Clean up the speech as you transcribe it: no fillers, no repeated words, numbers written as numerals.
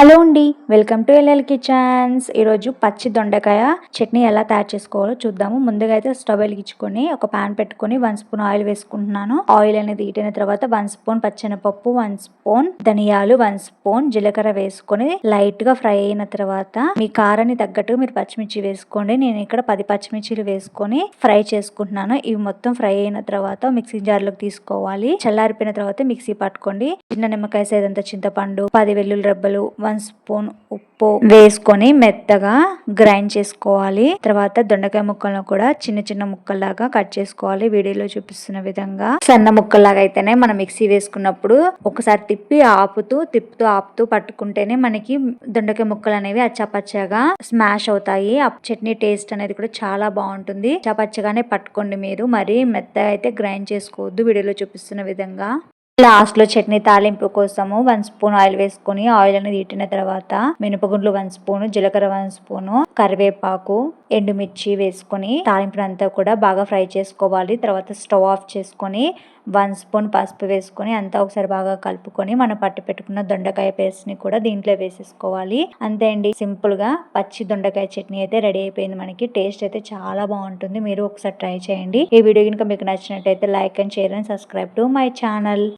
Hello అండి, welcome to LL kitchens. ఈరోజు పచ్చి దొండకాయ చట్నీ ఎలా తయారు చేసుకోవాలో చూద్దాము. ముందుగా అయితే స్టవ్ వెలిగించుకొని ఒక పాన్ పెట్టుకొని 1 స్పూన్ ఆయిల్ వేసుకుంటున్నాను. ఆయిల్ అనేది హీట్ తర్వాత 1 స్పూన్ పచ్చెనపప్పు, 1 స్పూన్ ధనియాలు, 1 స్పూన్ జీలకర్ర వేసుకొని లైట్ గా ఫ్రై అయిన తర్వాత మీ కారాన్ని తగ్గట్టు మీరు పచ్చిమిర్చి వేసుకోండి. నేను ఇక్కడ 10 పచ్చిమిర్చిలు వేసుకొని ఫ్రై చేసుకుంటున్నాను. ఇవి మొత్తం ఫ్రై అయిన తర్వాత మిక్సీ జార్ లోకి తీసుకోవాలి. చల్లారిపోయిన తర్వాత మిక్సీ పట్టుకోండి. చిన్న నిమ్మకాయ సైజంత చింతపండు, 10 వెల్లుల్లి రెబ్బలు, 1 స్పూన్ ఉప్పు వేసుకొని మెత్తగా గ్రైండ్ చేసుకోవాలి. తర్వాత దొండకాయ ముక్కలను కూడా చిన్న చిన్న ముక్కల్లాగా కట్ చేసుకోవాలి. వీడియోలో చూపిస్తున్న విధంగా సన్న ముక్కల్లాగా అయితేనే మనం మిక్సీ వేసుకున్నప్పుడు ఒకసారి తిప్పుతూ ఆపుతూ పట్టుకుంటేనే మనకి దొండకాయ ముక్కలు అనేవి అచ్చాపచ్చాగా స్మాష్ అవుతాయి. ఆ చట్నీ టేస్ట్ అనేది కూడా చాలా బాగుంటుంది. అచ్చాపచ్చగానే పట్టుకోండి మీరు, మరి మెత్తగా అయితే గ్రైండ్ చేసుకోవద్దు. వీడియోలో చూపిస్తున్న విధంగా లాస్ట్ లో చట్నీ తాలింపు కోసము 1 స్పూన్ ఆయిల్ వేసుకొని ఆయిల్ అనేది హీట్ తర్వాత మినపగుండ్లు 1 స్పూన్, జీలకర్ర 1 స్పూన్, కరివేపాకు, ఎండుమిర్చి వేసుకొని తాలింపు అంతా కూడా బాగా ఫ్రై చేసుకోవాలి. తర్వాత స్టవ్ ఆఫ్ చేసుకొని 1 స్పూన్ పసుపు వేసుకొని అంతా ఒకసారి బాగా కలుపుకొని మనం పట్టి పెట్టుకున్న దొండకాయ పేస్ట్ ని కూడా దీంట్లో వేసేసుకోవాలి. అంతే అండి, సింపుల్ గా పచ్చి దొండకాయ చట్నీ అయితే రెడీ అయిపోయింది. మనకి టేస్ట్ అయితే చాలా బాగుంటుంది. మీరు ఒకసారి ట్రై చేయండి. ఈ వీడియో కనుక మీకు నచ్చినట్టయితే like and share and subscribe to my channel.